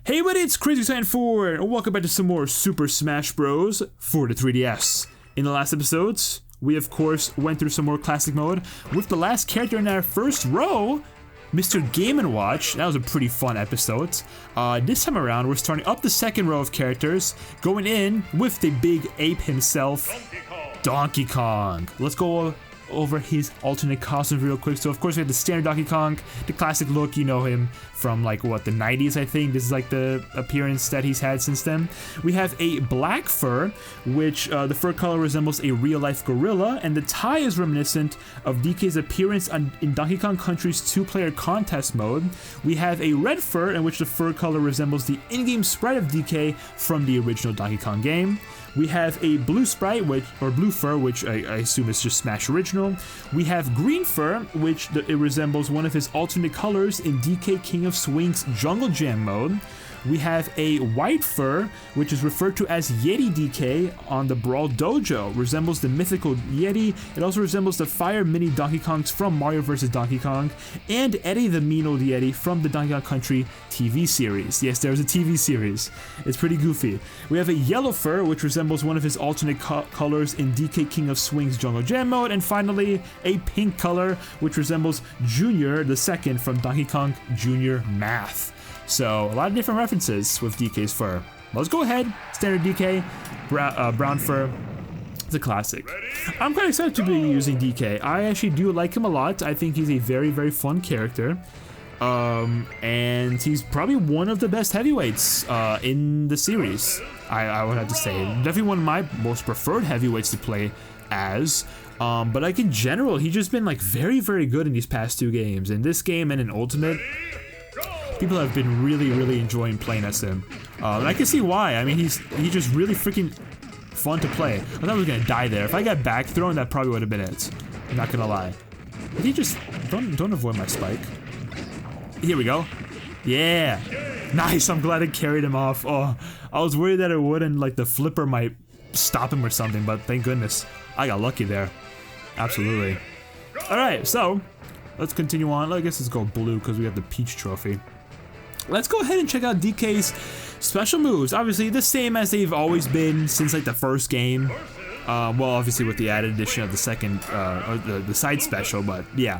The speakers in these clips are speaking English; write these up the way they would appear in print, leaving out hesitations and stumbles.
Hey buddy, it's Crazy4, and welcome back to some more Super Smash Bros. For the 3DS. In the last episodes, we of course went through some more classic mode with the last character in our first row, Mr. Game & Watch. That was a pretty fun episode. This time around, we're starting up the second row of characters, going in with the big ape himself, Donkey Kong. Let's go over his alternate costumes real quick. So of course we have the standard Donkey Kong, the classic look, you know him from like what, the 90s I think. This is like the appearance that he's had since then. We have a black fur, which the fur color resembles a real life gorilla, and the tie is reminiscent of DK's appearance in Donkey Kong Country's 2-player contest mode. We have a red fur in which the fur color resembles the in-game sprite of DK from the original Donkey Kong game. We have a blue sprite, blue fur, which I assume is just Smash Original. We have green fur, which it resembles one of his alternate colors in DK King of Swing's Jungle Jam mode. We have a white fur, which is referred to as Yeti DK on the Brawl Dojo. Resembles the mythical Yeti. It also resembles the Fire Mini Donkey Kongs from Mario vs. Donkey Kong, and Eddie the Mean Old Yeti from the Donkey Kong Country TV series. Yes, there's a TV series. It's pretty goofy. We have a yellow fur, which resembles one of his alternate colors in DK King of Swing's Jungle Jam mode, and finally, a pink color, which resembles Junior the Second from Donkey Kong Junior Math. So, a lot of different references with DK's fur. Let's go ahead. Standard DK, brown fur. It's a classic. I'm quite excited to be using DK. I actually do like him a lot. I think he's a very, very fun character. And he's probably one of the best heavyweights in the series, I would have to say. Definitely one of my most preferred heavyweights to play as. But like in general, he's just been like very, very good in these past 2 games. In this game and in Ultimate, people have been really, really enjoying playing as him. And I can see why. I mean, he's just really freaking fun to play. I thought I was gonna die there. If I got back thrown, that probably would have been it. I'm not gonna lie. Did he just don't avoid my spike? Here we go. Yeah, nice. I'm glad it carried him off. Oh, I was worried that it wouldn't. Like the flipper might stop him or something, but thank goodness I got lucky there. Absolutely. All right, so let's continue on. I guess let's go blue because we have the Peach Trophy. Let's go ahead and check out DK's special moves. Obviously, the same as they've always been since like the first game. Well, obviously with the added addition of the second, or the side special, but yeah.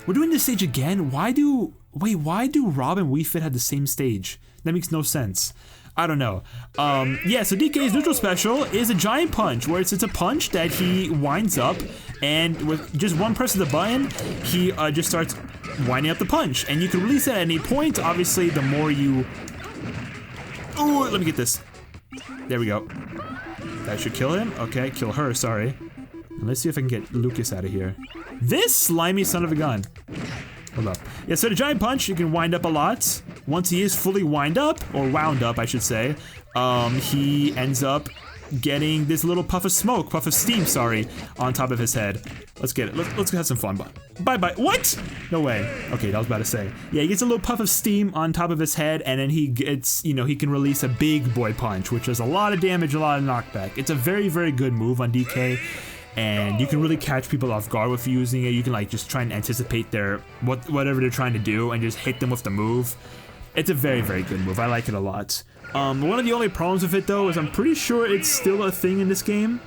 We're doing this stage again. Why do Rob and Wii Fit have the same stage? That makes no sense. I don't know. Yeah, so DK's neutral special is a giant punch, where it's a punch that he winds up, and with just one press of the button, he just starts winding up the punch, and you can release it at any point. Obviously, the more you... Oh, let me get this. There we go. That should kill him. Okay, kill her, sorry. And let's see if I can get Lucas out of here. This slimy son of a gun. Hold up. Yeah, so the giant punch, you can wind up a lot. Once he is fully wind up, or wound up, I should say, he ends up getting this little puff of steam, sorry, on top of his head. Let's get it. Let's have some fun. Bye-bye. What? No way. Okay, that was about to say. Yeah, he gets a little puff of steam on top of his head, and then he gets, you know, he can release a big boy punch, which does a lot of damage, a lot of knockback. It's a very, very good move on DK. And you can really catch people off guard with using it. You can like just try and anticipate their whatever they're trying to do and just hit them with the move. It's a very, very good move. I like it a lot. One of the only problems with it though is I'm pretty sure it's still a thing in this game,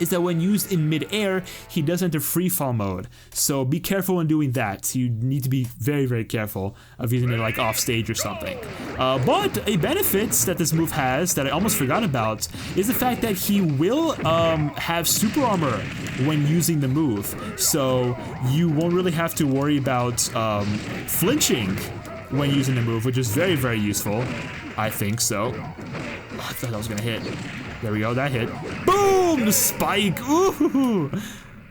is that when used in mid-air, he does enter free-fall mode. So be careful when doing that. You need to be very, very careful of using it like off-stage or something. But a benefit that this move has, that I almost forgot about, is the fact that he will have super armor when using the move. So you won't really have to worry about flinching when using the move, which is very, very useful. I think so. Oh, I thought I was gonna hit. There we go, that hit. Boom! The spike! Ooh!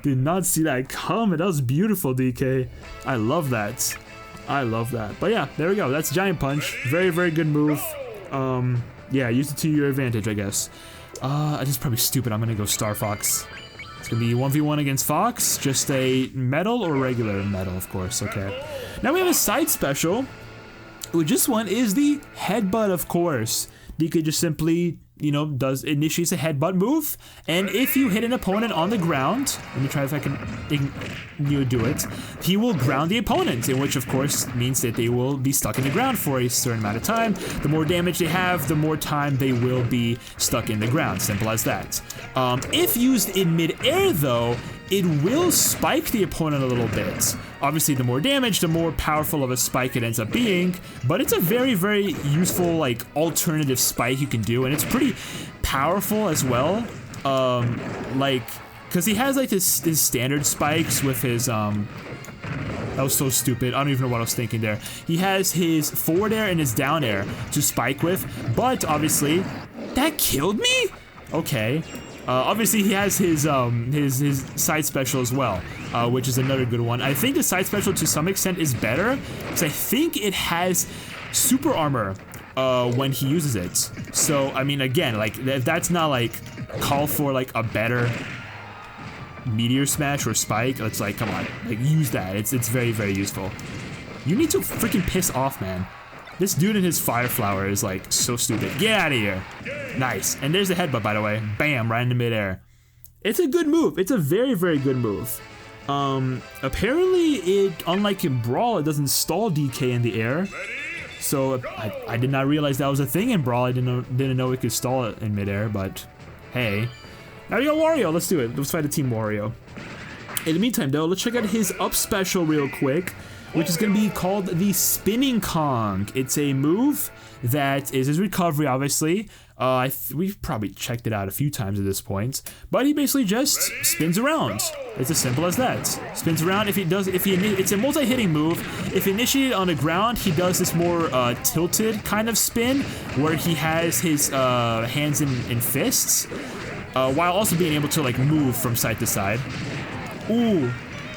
Did not see that coming. That was beautiful, DK. I love that. I love that. But yeah, there we go. That's Giant Punch. Very, very good move. Yeah, use it to your advantage, I guess. This is probably stupid. I'm gonna go Star Fox. It's gonna be 1v1 against Fox. Just a metal or regular metal, of course. Okay. Now we have a side special, which this one is the headbutt, of course. DK just simply you know, initiates a headbutt move, and if you hit an opponent on the ground, let me try if I can do it, he will ground the opponent, in which of course means that they will be stuck in the ground for a certain amount of time. The more damage they have, the more time they will be stuck in the ground, simple as that. If used in mid-air though, it will spike the opponent a little bit. Obviously, the more damage, the more powerful of a spike it ends up being, but it's a very, very useful, like, alternative spike you can do, and it's pretty powerful as well. Like, because he has, like, his standard spikes with his, that was so stupid. I don't even know what I was thinking there. He has his forward air and his down air to spike with, but obviously, that killed me? Okay. Obviously, he has his side special as well, which is another good one. I think the side special to some extent is better, because I think it has super armor when he uses it. So, I mean, again, like, if that's not, like, call for, like, a better meteor smash or spike, it's like, come on, like, use that. It's very, very useful. You need to freaking piss off, man. This dude in his fire flower is like so stupid. Get out of here. Nice. And there's the headbutt, by the way. Bam, right in the midair. It's a good move. It's a very, very good move. Apparently it, unlike in Brawl, it doesn't stall DK in the air. So I did not realize that was a thing in Brawl. I didn't know it could stall it in midair, but hey. Now we got Wario. Let's do it. Let's fight a Team Wario. In the meantime, though, let's check out his up special real quick, which is going to be called the Spinning Kong. It's a move that is his recovery, obviously. We've probably checked it out a few times at this point, but he basically just spins around. It's as simple as that. Spins around. It's a multi-hitting move. If initiated on the ground, he does this more tilted kind of spin, where he has his hands in fists, while also being able to like move from side to side. Ooh.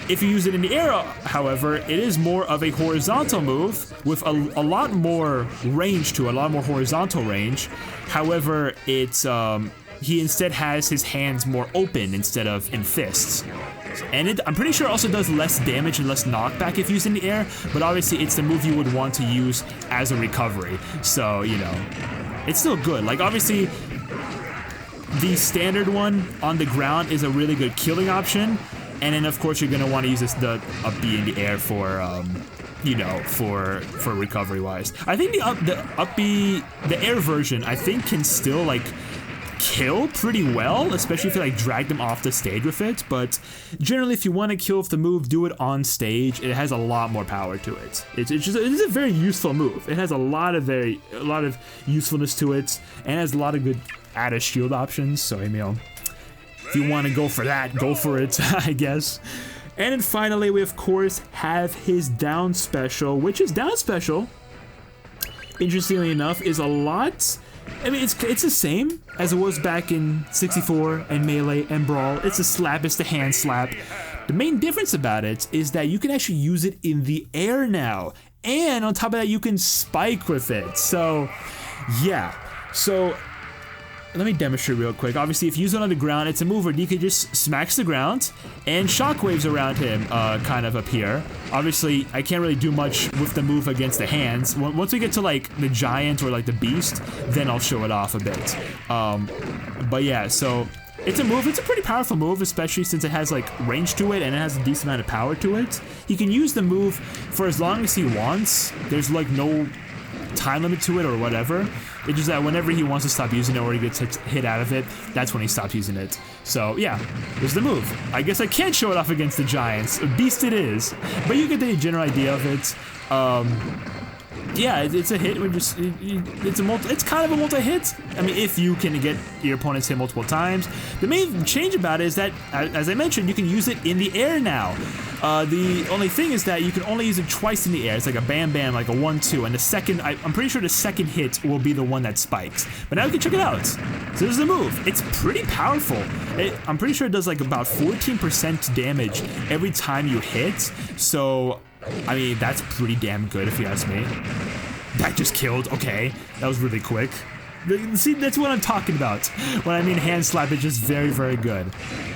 If you use it in the air, however, it is more of a horizontal move with a lot more range to it, a lot more horizontal range. However, it's he instead has his hands more open instead of in fists. And I'm pretty sure it also does less damage and less knockback if used in the air, but obviously it's the move you would want to use as a recovery. So, you know, it's still good. Like, obviously, the standard one on the ground is a really good killing option. And then, of course, you're going to want to use the up B in the air for, you know, for recovery-wise. I think the air version, I think can still, like, kill pretty well, especially if you, like, drag them off the stage with it. But generally, if you want to kill with the move, do it on stage. It has a lot more power to it. It is a very useful move. It has a lot of usefulness to it, and has a lot of good added shield options. So, you know, if you want to go for that, go for it, I guess. And then finally, we of course have his down special, which is down special, interestingly enough, is a lot. I mean, it's the same as it was back in 64 and Melee and Brawl. It's a slap, it's the hand slap. The main difference about it is that you can actually use it in the air now. And on top of that, you can spike with it. So, yeah. So, let me demonstrate real quick. Obviously, if you use it on the ground, it's a move where DK just smacks the ground, and shockwaves around him kind of appear. Obviously, I can't really do much with the move against the hands. Once we get to, like, the giant or, like, the beast, then I'll show it off a bit. But yeah, so it's a move. It's a pretty powerful move, especially since it has, like, range to it, and it has a decent amount of power to it. He can use the move for as long as he wants. There's, like, no time limit to it or whatever. It's just that whenever he wants to stop using it or he gets hit out of it, that's when he stops using it. So yeah, there's the move. I guess I can't show it off against the giants. Beast it is, but you get the general idea of it. Yeah, it's a hit. It's kind of a multi-hit. I mean, if you can get your opponents hit multiple times. The main change about it is that, as I mentioned, you can use it in the air now. The only thing is that you can only use it twice in the air. It's like a bam bam, like a 1-2, and the second, I'm pretty sure the second hit will be the one that spikes. But now we can check it out. So there's the move. It's pretty powerful. I'm pretty sure it does like about 14% damage every time you hit. So, I mean, that's pretty damn good if you ask me. That just killed. Okay, that was really quick. See, that's what I'm talking about. When I mean hand slap, it's just very, very good.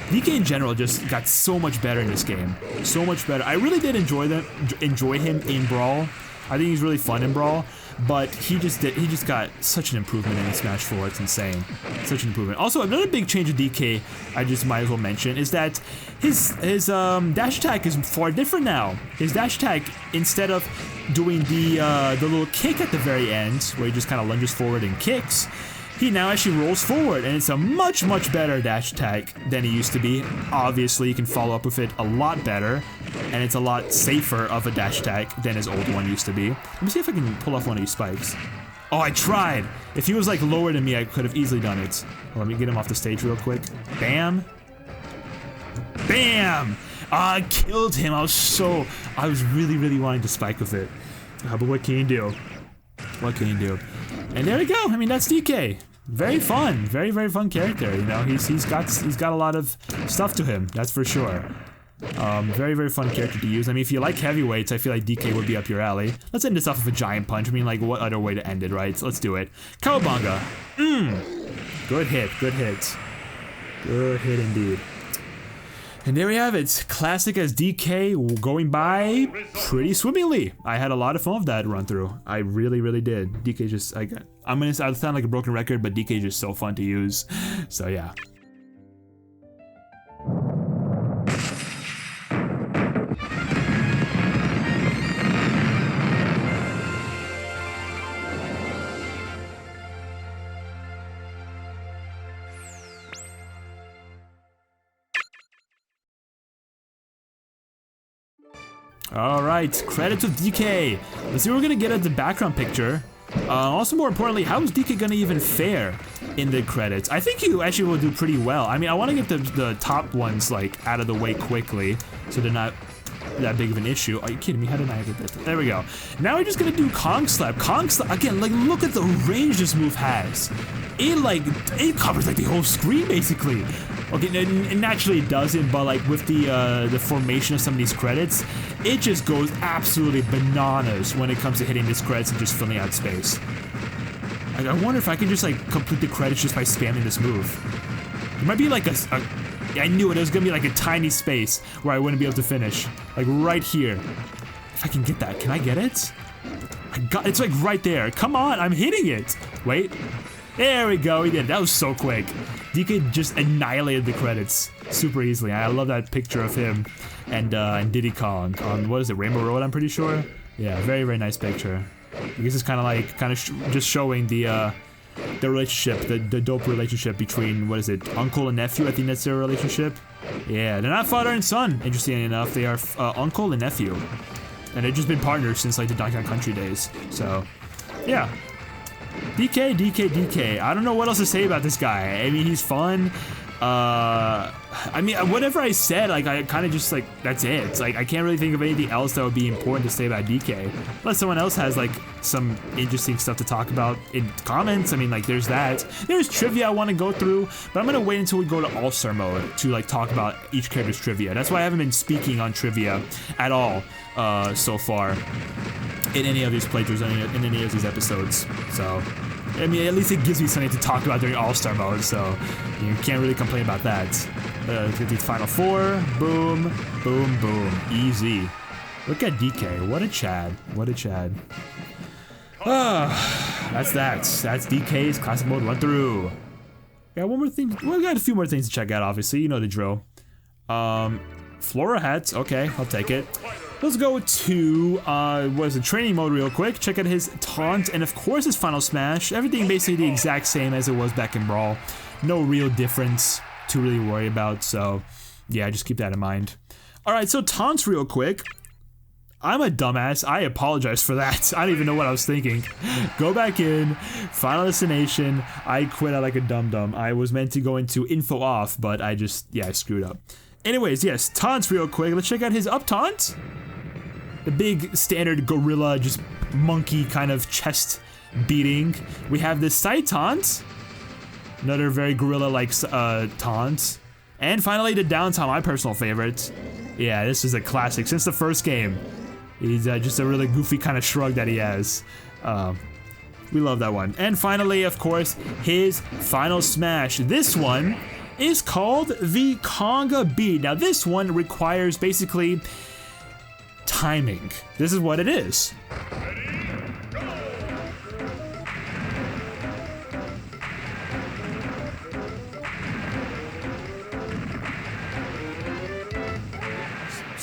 DK in general just got so much better in this game. So much better. I really did enjoy him in Brawl. I think he's really fun in Brawl. but he just got such an improvement in Smash 4. It's insane, such an improvement. Also, another big change of DK I just might as well mention is that his dash attack is far different now. His dash attack, instead of doing the little kick at the very end where he just kind of lunges forward and kicks, he now actually rolls forward, and it's a much better dash attack than it used to be. Obviously, you can follow up with it a lot better, and it's a lot safer of a dash attack than his old one used to be. Let me see if I can pull off one of these spikes. Oh, I tried! If he was like lower than me, I could have easily done it. Well, let me get him off the stage real quick. Bam! Bam! I killed him. I was really wanting to spike with it. But what can you do? What can you do? And there we go. I mean, that's DK. Very fun. Very fun character. You know, he's got a lot of stuff to him. That's for sure. Very fun character to use. I mean, if you like heavyweights, I feel like DK would be up your alley. Let's end this off with a giant punch. I mean, like, what other way to end it, right? So let's do it. Cowabunga. Good hit. Good hit. Good hit indeed. And there we have it. Classic as DK going by pretty swimmingly. I had a lot of fun with that run through. I really did. DK just, I'll sound like a broken record, but DK is just so fun to use. So yeah. Alright, credits with DK. Let's see what we're gonna get at the background picture. Also, more importantly, how is DK gonna even fare in the credits? I think he actually will do pretty well. I mean, I want to get the top ones like out of the way quickly, so they're not that big of an issue. Are you kidding me? How did I get that? There we go. Now we're just gonna do Kong Slap. Kong Slap again. Like, look at the range this move has. It covers like the whole screen basically. Okay, it naturally doesn't, but like with the formation of some of these credits, it just goes absolutely bananas when it comes to hitting these credits and just filling out space. Like, I wonder if I can just like complete the credits just by spamming this move. It might be like I knew it was gonna be like a tiny space where I wouldn't be able to finish. Like right here. If I can get that, can I get it? It's like right there. Come on, I'm hitting it. Wait. There we go, he did. That was so quick. DK just annihilated the credits super easily. I love that picture of him and Diddy Kong on, what is it, Rainbow Road, I'm pretty sure? Yeah, very nice picture. I guess it's kind of just showing the relationship, the dope relationship between, what is it, uncle and nephew. I think that's their relationship. Yeah, they're not father and son, interestingly enough. They are uncle and nephew. And they've just been partners since like the Donkey Kong Country days. So, yeah. DK. I don't know what else to say about this guy. I mean, he's fun. I mean, whatever I said, like, I kind of just, like, that's it. It's like, I can't really think of anything else that would be important to say about DK. Unless someone else has, like, some interesting stuff to talk about in comments. I mean, like, there's that. There's trivia I want to go through, but I'm going to wait until we go to All-Star mode to, like, talk about each character's trivia. That's why I haven't been speaking on trivia at all so far in any of these playthroughs, in any of these episodes. So, I mean, at least it gives me something to talk about during All-Star mode, so you can't really complain about that. Let's get these final four. Boom, boom, boom. Easy. Look at DK. What a Chad. What a Chad. That's that. That's DK's classic mode run through. Yeah, one more thing. Well, we got a few more things to check out, obviously. You know the drill. Flora hats. Okay, I'll take it. Let's go to, what is it, training mode real quick. Check out his taunt and, of course, his final smash. Everything basically the exact same as it was back in Brawl. No real difference to really worry about, so yeah, just keep that in mind. Alright, so taunts real quick. I'm a dumbass. I apologize for that. I don't even know what I was thinking. Go back in. Final destination. I quit out like a dum-dum. I was meant to go into info off, but I screwed up. Anyways, yes, taunts real quick. Let's check out his up taunt. The big standard gorilla, just monkey kind of chest beating. We have the side taunt. Another very gorilla-like taunt. And finally, the down taunt, my personal favorite. Yeah, this is a classic. Since the first game, he's just a really goofy kind of shrug that he has. We love that one. And finally, of course, his final smash. This one is called the Conga Beat. Now, this one requires basically timing. This is what it is.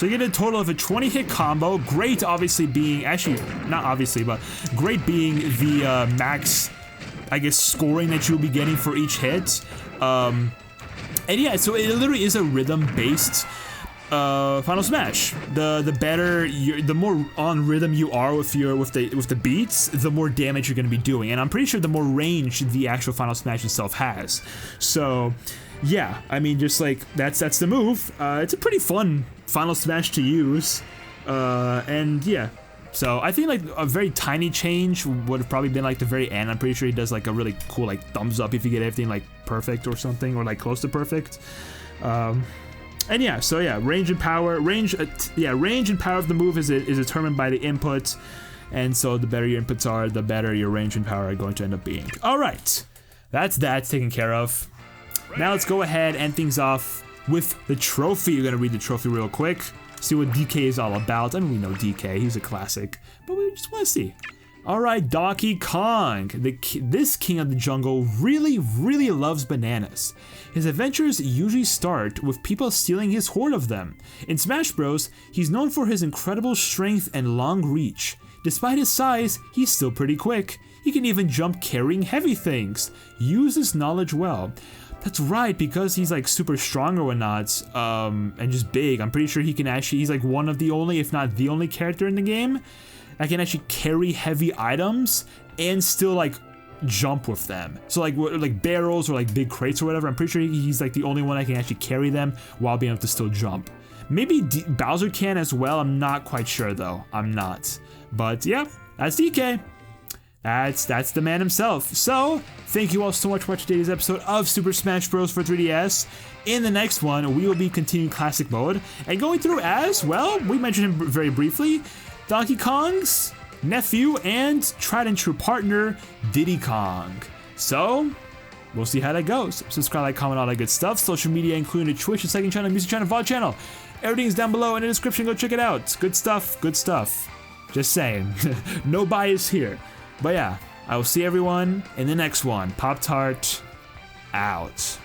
So you get a total of a 20-hit combo. Great, obviously being, actually, not obviously, but great being the max, I guess, scoring that you'll be getting for each hit. And yeah, so it literally is a rhythm-based Final Smash. The better, the more on rhythm you are with the beats, the more damage you're going to be doing. And I'm pretty sure the more range the actual Final Smash itself has. So yeah, I mean, just like that's the move. It's a pretty fun Final Smash to use, and yeah. So I think like a very tiny change would have probably been like the very end. I'm pretty sure he does like a really cool like thumbs up if you get everything like perfect or something, or like close to perfect. And yeah, so yeah, range and power of the move is determined by the input, and so the better your inputs are, the better your range and power are going to end up being. All right, that's taken care of. Now let's go ahead and end things off with the trophy. You're gonna read the trophy real quick, see what DK is all about. I mean, we know DK, he's a classic, but we just want to see. Alright, Donkey Kong. This king of the jungle really loves bananas. His adventures usually start with people stealing his hoard of them. In Smash Bros, he's known for his incredible strength and long reach. Despite his size, he's still pretty quick. He can even jump carrying heavy things. Use his knowledge well. That's right, because he's like super strong or whatnot, and just big. I'm pretty sure he can actually, he's like one of the only, if not the only character in the game that can actually carry heavy items and still like jump with them. So like barrels or like big crates or whatever, I'm pretty sure he's like the only one that can actually carry them while being able to still jump. Maybe Bowser can as well, I'm not quite sure though, I'm not. But yeah, that's DK. That's the man himself. So, thank you all so much for watching today's episode of Super Smash Bros. For 3DS. In the next one, we will be continuing Classic Mode and going through as, well, we mentioned him very briefly, Donkey Kong's nephew and tried and true partner, Diddy Kong. So, we'll see how that goes. Subscribe, like, comment, all that good stuff. Social media, including the Twitch, the second channel, music channel, VOD channel. Everything's down below in the description. Go check it out. Good stuff, good stuff. Just saying. No bias here. But yeah, I will see everyone in the next one. Pop-Tart, out.